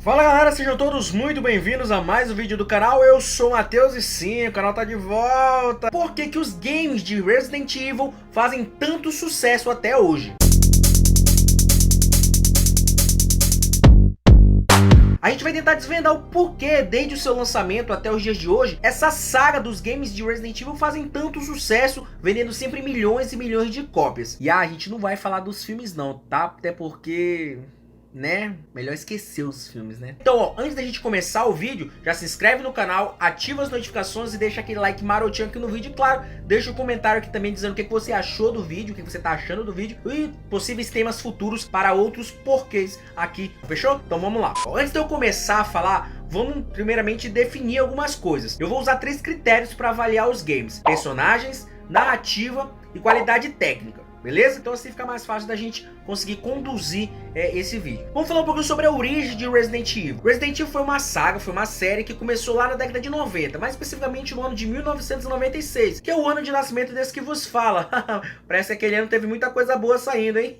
Fala galera, sejam todos muito bem-vindos a mais um vídeo do canal. Eu sou o Matheus e sim, o canal tá de volta. Por que os games de Resident Evil fazem tanto sucesso até hoje? A gente vai tentar desvendar o porquê, desde o seu lançamento até os dias de hoje, essa saga dos games de Resident Evil fazem tanto sucesso, vendendo sempre milhões e milhões de cópias. E a gente não vai falar dos filmes não, tá? Até porque... né? Melhor esquecer os filmes, né? Então, ó, antes da gente começar o vídeo, já se inscreve no canal, ativa as notificações e deixa aquele like marotinho aqui no vídeo. E claro, deixa um comentário aqui também dizendo o que você achou do vídeo, o que você tá achando do vídeo e possíveis temas futuros para outros porquês aqui, fechou? Então vamos lá. Ó, antes de eu começar a falar, vamos primeiramente definir algumas coisas. Eu vou usar 3 critérios para avaliar os games: personagens, narrativa e qualidade técnica. Beleza? Então assim fica mais fácil da gente conseguir conduzir esse vídeo. Vamos falar um pouquinho sobre a origem de Resident Evil. Resident Evil foi uma saga, foi uma série que começou lá na década de 90, mais especificamente no ano de 1996, que é o ano de nascimento desse que vos fala. Parece que aquele ano teve muita coisa boa saindo, hein?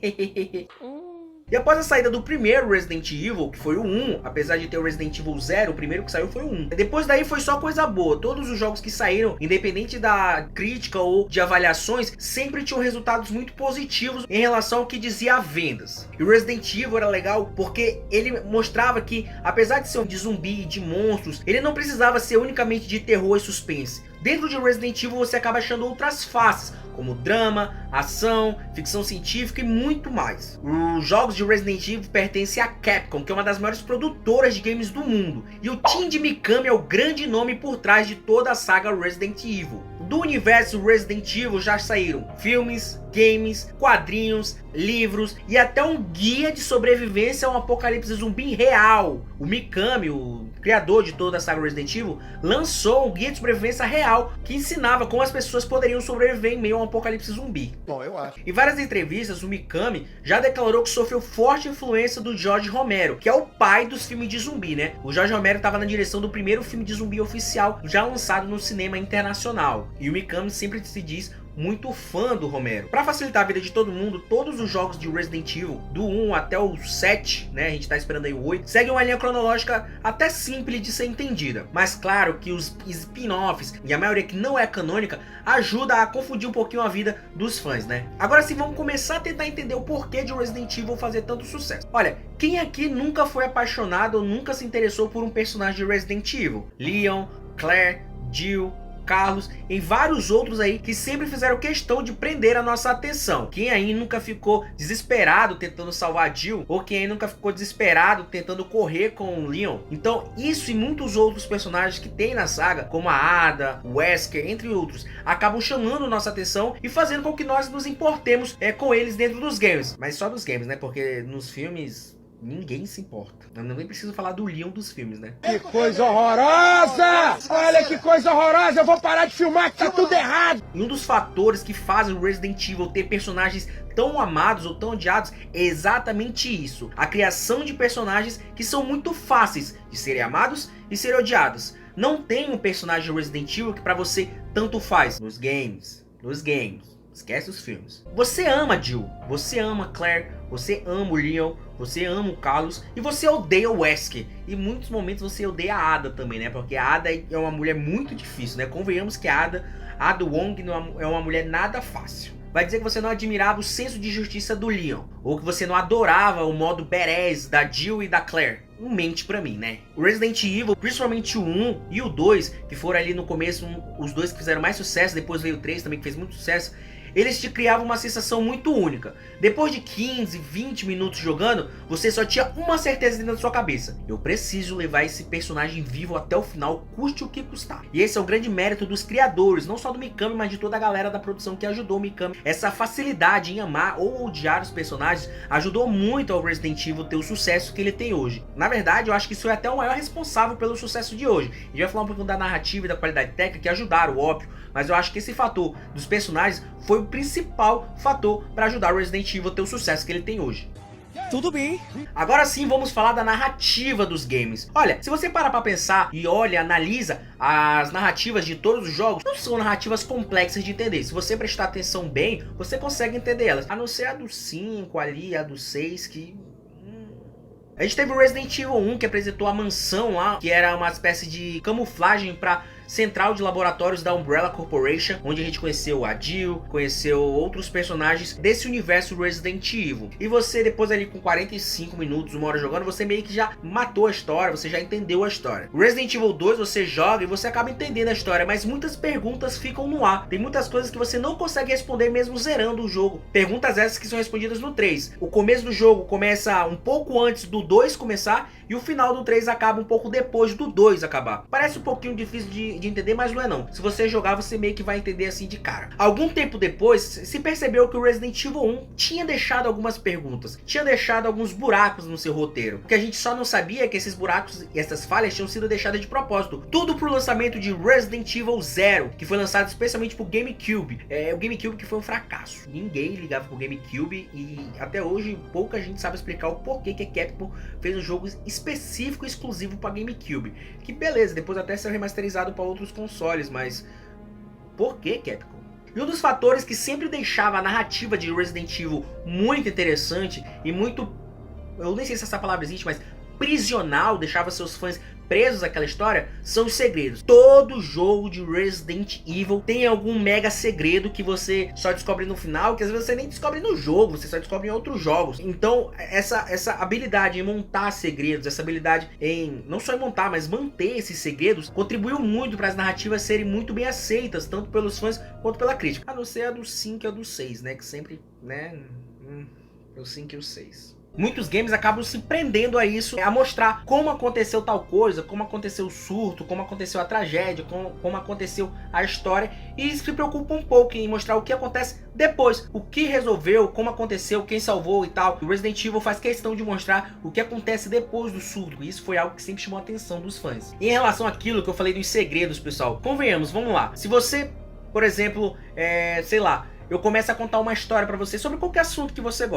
E após a saída do primeiro Resident Evil, que foi o 1, apesar de ter o Resident Evil 0, o primeiro que saiu foi o 1. Depois daí foi só coisa boa. Todos os jogos que saíram, independente da crítica ou de avaliações, sempre tinham resultados muito positivos em relação ao que dizia a vendas. E o Resident Evil era legal porque ele mostrava que, apesar de ser um de zumbi e de monstros, ele não precisava ser unicamente de terror e suspense. Dentro de Resident Evil você acaba achando outras faces, como drama, ação, ficção científica e muito mais. Os jogos de Resident Evil pertencem à Capcom, que é uma das maiores produtoras de games do mundo. E o Team de Mikami é o grande nome por trás de toda a saga Resident Evil. Do universo Resident Evil já saíram filmes, games, quadrinhos, livros e até um guia de sobrevivência a um apocalipse zumbi real. O Mikami, o criador de toda a saga Resident Evil, lançou um guia de sobrevivência real que ensinava como as pessoas poderiam sobreviver em meio a um apocalipse zumbi. Bom, eu acho. Em várias entrevistas, o Mikami já declarou que sofreu forte influência do George Romero, que é o pai dos filmes de zumbi, né? O George Romero estava na direção do primeiro filme de zumbi oficial, já lançado no cinema internacional. E o Mikami sempre se diz muito fã do Romero. Para facilitar a vida de todo mundo, todos os jogos de Resident Evil, do 1 até o 7, né, a gente tá esperando aí o 8, seguem uma linha cronológica até simples de ser entendida. Mas claro que os spin-offs, e a maioria que não é canônica, ajuda a confundir um pouquinho a vida dos fãs, né? Agora sim, vamos começar a tentar entender o porquê de Resident Evil fazer tanto sucesso. Olha, quem aqui nunca foi apaixonado ou nunca se interessou por um personagem de Resident Evil? Leon, Claire, Jill, Carlos e vários outros aí que sempre fizeram questão de prender a nossa atenção. Quem aí nunca ficou desesperado tentando salvar a Jill, ou quem aí nunca ficou desesperado tentando correr com o Leon? Então isso e muitos outros personagens que tem na saga, como a Ada, o Wesker, entre outros, acabam chamando nossa atenção e fazendo com que nós nos importemos com eles dentro dos games. Mas só dos games, né? Porque nos filmes ninguém se importa. Eu nem preciso falar do Leon dos filmes, né? Que coisa horrorosa! Olha que coisa horrorosa! Eu vou parar de filmar que tá tudo errado! E um dos fatores que fazem o Resident Evil ter personagens tão amados ou tão odiados é exatamente isso: a criação de personagens que são muito fáceis de serem amados e serem odiados. Não tem um personagem de Resident Evil que pra você tanto faz nos games. Esquece os filmes. Você ama Jill, você ama Claire, você ama o Leon, você ama o Carlos e você odeia o Wesker. E em muitos momentos você odeia a Ada também, né? Porque a Ada é uma mulher muito difícil, né? Convenhamos que a Ada Wong não é uma mulher nada fácil. Vai dizer que você não admirava o senso de justiça do Leon, ou que você não adorava o modo badass da Jill e da Claire. Não mente pra mim, né? O Resident Evil, principalmente o 1 e o 2, que foram ali no começo os dois que fizeram mais sucesso, depois veio o 3 também que fez muito sucesso, eles te criavam uma sensação muito única. Depois de 15, 20 minutos jogando, você só tinha uma certeza dentro da sua cabeça: eu preciso levar esse personagem vivo até o final, custe o que custar. E esse é o grande mérito dos criadores, não só do Mikami, mas de toda a galera da produção que ajudou o Mikami. Essa facilidade em amar ou odiar os personagens ajudou muito ao Resident Evil ter o sucesso que ele tem hoje. Na verdade, eu acho que isso é até o maior responsável pelo sucesso de hoje. A gente vai falar um pouquinho da narrativa e da qualidade técnica que ajudaram, óbvio, mas eu acho que esse fator dos personagens foi o principal fator para ajudar o Resident Evil a ter o sucesso que ele tem hoje. Tudo bem. Agora sim vamos falar da narrativa dos games. Olha, se você parar pra pensar e olha, analisa as narrativas de todos os jogos, não são narrativas complexas de entender. Se você prestar atenção bem, você consegue entender elas. A não ser a do 5 ali, a do 6 que... A gente teve o Resident Evil 1, que apresentou a mansão lá, que era uma espécie de camuflagem para central de laboratórios da Umbrella Corporation, onde a gente conheceu a Jill, conheceu outros personagens desse universo Resident Evil. E você, depois ali com 45 minutos, 1 hora jogando, você meio que já matou a história, você já entendeu a história. O Resident Evil 2 você joga e você acaba entendendo a história, mas muitas perguntas ficam no ar. Tem muitas coisas que você não consegue responder mesmo zerando o jogo. Perguntas essas que são respondidas no 3. O começo do jogo começa um pouco antes do 2 começar e o final do 3 acaba um pouco depois do 2 acabar. Parece um pouquinho difícil de entender, mas não é não. Se você jogar, você meio que vai entender assim de cara. Algum tempo depois, se percebeu que o Resident Evil 1 tinha deixado algumas perguntas, tinha deixado alguns buracos no seu roteiro. O que a gente só não sabia é que esses buracos e essas falhas tinham sido deixadas de propósito. Tudo pro lançamento de Resident Evil 0, que foi lançado especialmente pro GameCube. O GameCube que foi um fracasso. Ninguém ligava pro GameCube e até hoje pouca gente sabe explicar o porquê que a Capcom fez um jogo específico e exclusivo para GameCube. Que beleza, depois até ser remasterizado para outros consoles, mas por que Capcom? E um dos fatores que sempre deixava a narrativa de Resident Evil muito interessante e muito, eu nem sei se essa palavra existe, mas prisional, deixava seus fãs presos àquela história, são os segredos. Todo jogo de Resident Evil tem algum mega segredo que você só descobre no final, que às vezes você nem descobre no jogo, você só descobre em outros jogos. Então essa habilidade em montar segredos, essa habilidade em não só em montar, mas manter esses segredos, contribuiu muito para as narrativas serem muito bem aceitas, tanto pelos fãs quanto pela crítica. A não ser a do 5 e a do 6, né, que sempre, né, o 5 e o 6. Muitos games acabam se prendendo a isso, a mostrar como aconteceu tal coisa, como aconteceu o surto, como aconteceu a tragédia, como aconteceu a história, e se preocupa um pouco em mostrar o que acontece depois, o que resolveu, como aconteceu, quem salvou e tal. O Resident Evil faz questão de mostrar o que acontece depois do surto, e isso foi algo que sempre chamou a atenção dos fãs. E em relação àquilo que eu falei dos segredos, pessoal, convenhamos, vamos lá, se você, por exemplo, sei lá, eu começo a contar uma história pra você sobre qualquer assunto que você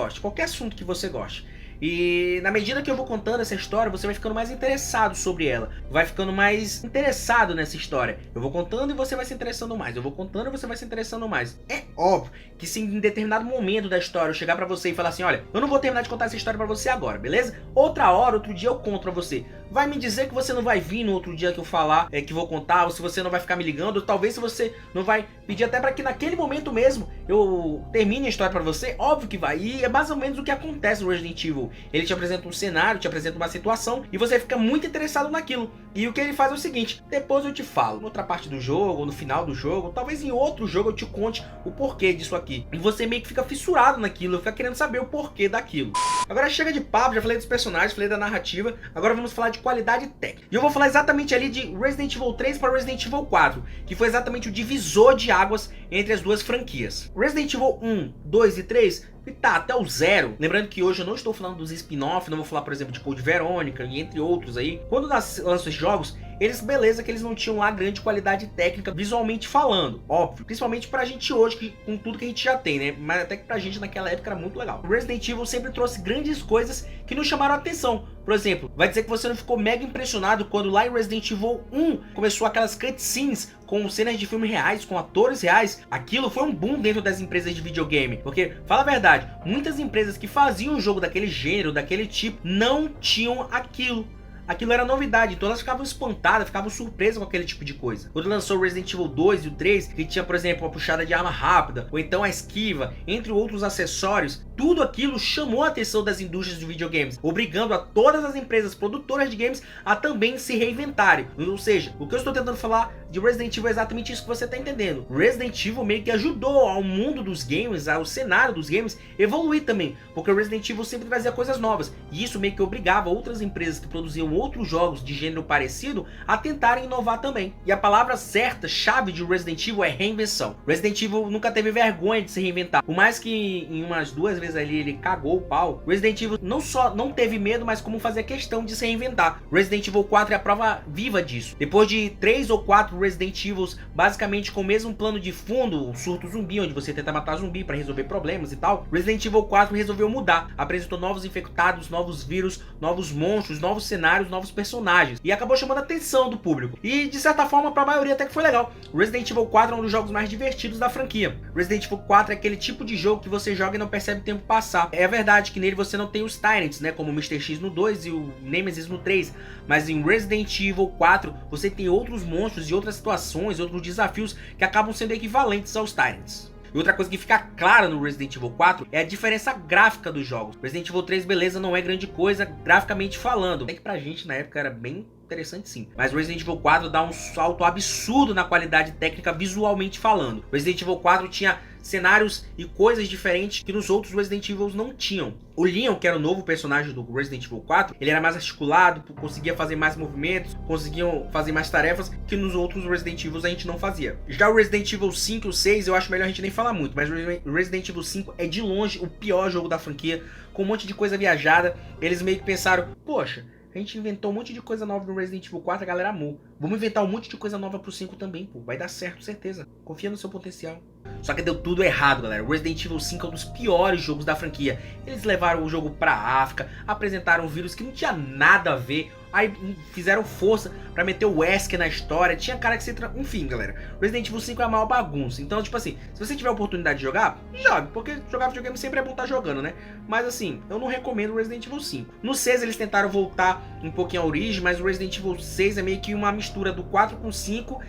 goste, e na medida que eu vou contando essa história, você vai ficando mais interessado sobre ela, vai ficando mais interessado nessa história. Eu vou contando e você vai se interessando mais, eu vou contando e você vai se interessando mais. É óbvio que se em determinado momento da história eu chegar pra você e falar assim, olha, eu não vou terminar de contar essa história pra você agora, beleza? Outra hora, outro dia eu conto pra você. Vai me dizer que você não vai vir no outro dia que eu falar, que vou contar, ou se você não vai ficar me ligando, ou talvez se você não vai pedir até pra que naquele momento mesmo eu termine a história pra você, óbvio que vai. E é mais ou menos o que acontece no Resident Evil. Ele te apresenta um cenário, te apresenta uma situação, e você fica muito interessado naquilo. E o que ele faz é o seguinte, depois eu te falo, noutra parte do jogo, no final do jogo, talvez em outro jogo eu te conte o porquê disso aqui. E você meio que fica fissurado naquilo, fica querendo saber o porquê daquilo. Agora chega de papo, já falei dos personagens, falei da narrativa, agora vamos falar de qualidade técnica. E eu vou falar exatamente ali de Resident Evil 3 para Resident Evil 4, que foi exatamente o divisor de águas entre as duas franquias. Resident Evil 1, 2 e 3... e tá, até o 0. Lembrando que hoje eu não estou falando dos spin-off, não vou falar, por exemplo, de Code Veronica e entre outros aí. Quando lançam esses jogos, eles, beleza, que eles não tinham lá grande qualidade técnica, visualmente falando, óbvio. Principalmente pra gente hoje, com tudo que a gente já tem, né? Mas até que pra gente naquela época era muito legal. O Resident Evil sempre trouxe grandes coisas que nos chamaram a atenção. Por exemplo, vai dizer que você não ficou mega impressionado quando lá em Resident Evil 1 começou aquelas cutscenes com cenas de filmes reais, com atores reais. Aquilo foi um boom dentro das empresas de videogame. Porque, fala a verdade, muitas empresas que faziam um jogo daquele gênero, daquele tipo, não tinham aquilo. Aquilo era novidade, então elas ficavam espantadas, ficavam surpresas com aquele tipo de coisa. Quando lançou o Resident Evil 2 e o 3, que tinha, por exemplo, uma puxada de arma rápida, ou então a esquiva, entre outros acessórios, tudo aquilo chamou a atenção das indústrias de videogames, obrigando a todas as empresas produtoras de games a também se reinventarem. Ou seja, o que eu estou tentando falar de Resident Evil é exatamente isso que você está entendendo. Resident Evil meio que ajudou ao mundo dos games, ao cenário dos games, evoluir também, porque o Resident Evil sempre trazia coisas novas, e isso meio que obrigava outras empresas que produziam outros jogos de gênero parecido a tentarem inovar também. E a palavra certa, chave de Resident Evil é reinvenção. Resident Evil nunca teve vergonha de se reinventar. Por mais que em umas 2 vezes ali ele cagou o pau, Resident Evil não só não teve medo, mas como fazia questão de se reinventar. Resident Evil 4 é a prova viva disso. Depois de 3 ou 4 4 Resident Evil, basicamente com o mesmo plano de fundo, o surto zumbi, onde você tenta matar zumbi para resolver problemas e tal. Resident Evil 4 resolveu mudar, apresentou novos infectados, novos vírus, novos monstros, novos cenários, novos personagens, e acabou chamando a atenção do público. E de certa forma, para a maioria até que foi legal. Resident Evil 4 é um dos jogos mais divertidos da franquia. Resident Evil 4 é aquele tipo de jogo que você joga e não percebe o tempo passar. É verdade que nele você não tem os Tyrants, né, como o Mr. X no 2 e o Nemesis no 3, mas em Resident Evil 4 você tem outros monstros e outras situações, outros desafios que acabam sendo equivalentes aos Tyrants. E outra coisa que fica clara no Resident Evil 4 é a diferença gráfica dos jogos. Resident Evil 3, beleza, não é grande coisa graficamente falando. É que pra gente na época era bem interessante sim. Mas Resident Evil 4 dá um salto absurdo na qualidade técnica visualmente falando. Resident Evil 4 tinha cenários e coisas diferentes que nos outros Resident Evil não tinham. O Leon, que era o novo personagem do Resident Evil 4, ele era mais articulado, conseguia fazer mais movimentos, conseguiam fazer mais tarefas que nos outros Resident Evil a gente não fazia. Já o Resident Evil 5 e o 6 eu acho melhor a gente nem falar muito, mas o Resident Evil 5 é de longe o pior jogo da franquia, com um monte de coisa viajada. Eles meio que pensaram, poxa, a gente inventou um monte de coisa nova no Resident Evil 4, a galera amou. Vamos inventar um monte de coisa nova pro 5 também, pô. Vai dar certo, certeza. Confia no seu potencial. Só que deu tudo errado, galera. O Resident Evil 5 é um dos piores jogos da franquia. Eles levaram o jogo pra África, apresentaram um vírus que não tinha nada a ver, aí fizeram força pra meter o Wesker na história, tinha cara que se... Enfim, galera, Resident Evil 5 é a maior bagunça. Então, tipo assim, se você tiver a oportunidade de jogar, jogue, porque jogar videogame sempre é bom estar jogando, né? Mas assim, eu não recomendo o Resident Evil 5. No 6 eles tentaram voltar um pouquinho à origem, mas o Resident Evil 6 é meio que uma mistura do 4 com 5,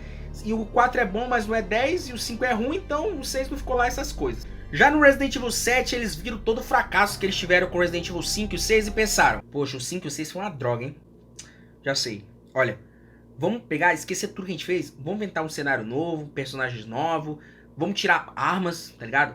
e o 4 é bom, mas não é 10, e o 5 é ruim, então o 6 não ficou lá essas coisas. Já no Resident Evil 7, eles viram todo o fracasso que eles tiveram com Resident Evil 5 e o 6 e pensaram, poxa, o 5 e o 6 foi uma droga, hein? Já sei. Olha, vamos pegar, esquecer tudo que a gente fez, vamos inventar um cenário novo, personagens novos, vamos tirar armas, tá ligado?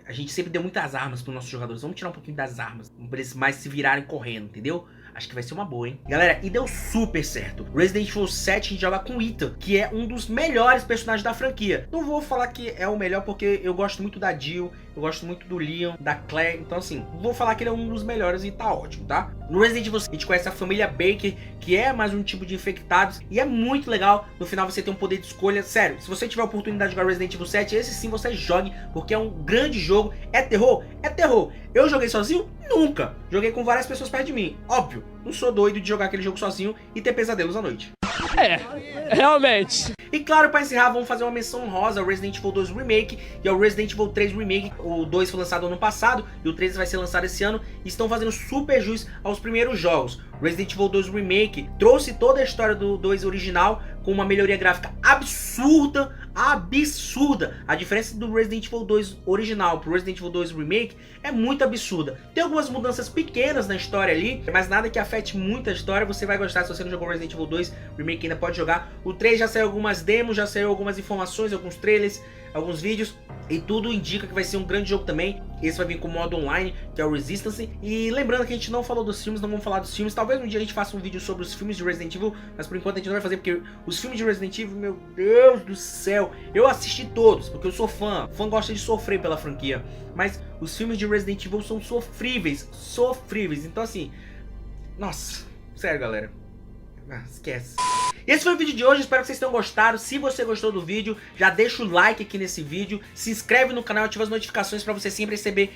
A gente sempre deu muitas armas para os nossos jogadores, vamos tirar um pouquinho das armas, para eles mais se virarem correndo, entendeu? Acho que vai ser uma boa, hein? Galera, e deu super certo. Resident Evil 7 a gente joga com Ethan, que é um dos melhores personagens da franquia. Não vou falar que é o melhor porque eu gosto muito da Jill, eu gosto muito do Leon, da Claire. Então assim, vou falar que ele é um dos melhores e tá ótimo, tá? No Resident Evil a gente conhece a família Baker, que é mais um tipo de infectados. E é muito legal, no final você tem um poder de escolha. Sério, se você tiver a oportunidade de jogar Resident Evil 7, esse sim você jogue, porque é um grande jogo. É terror? É terror. Eu joguei sozinho? Nunca. Joguei com várias pessoas perto de mim. Óbvio, não sou doido de jogar aquele jogo sozinho e ter pesadelos à noite. É, realmente. E claro, para encerrar, vamos fazer uma menção honrosa ao Resident Evil 2 Remake e ao Resident Evil 3 Remake. O 2 foi lançado ano passado e o 3 vai ser lançado esse ano. E estão fazendo super jus aos primeiros jogos. Resident Evil 2 Remake trouxe toda a história do 2 original com uma melhoria gráfica absurda, A diferença do Resident Evil 2 original pro Resident Evil 2 Remake é muito absurda. Tem algumas mudanças pequenas na história ali, mas nada que afete muito a história. Você vai gostar. Se você não jogou Resident Evil 2 Remake, ainda pode jogar. O 3 já saiu algumas demos, já saiu algumas informações, alguns trailers, alguns vídeos, e tudo indica que vai ser um grande jogo também. Esse vai vir com modo online, que é o Resistance. E lembrando que a gente não falou dos filmes, não vamos falar dos filmes. Talvez um dia a gente faça um vídeo sobre os filmes de Resident Evil, mas por enquanto a gente não vai fazer, porque os filmes de Resident Evil, meu Deus do céu, eu assisti todos, porque eu sou fã. Fã gosta de sofrer pela franquia, mas os filmes de Resident Evil são sofríveis, então assim, nossa, sério galera, esquece. Esse foi o vídeo de hoje, espero que vocês tenham gostado. Se você gostou do vídeo, já deixa o like aqui nesse vídeo, se inscreve no canal, ativa as notificações para você sempre receber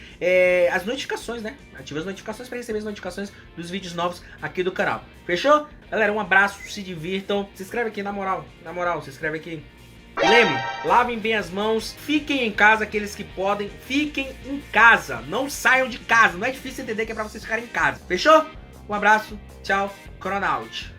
as notificações, né? Ativa as notificações para receber as notificações dos vídeos novos aqui do canal. Fechou? Galera, um abraço, se divirtam. Se inscreve aqui, na moral, se inscreve aqui. Lembre, lavem bem as mãos, fiquem em casa, aqueles que podem, fiquem em casa, não saiam de casa. Não é difícil entender que é para vocês ficarem em casa. Fechou? Um abraço, tchau, Coronaut.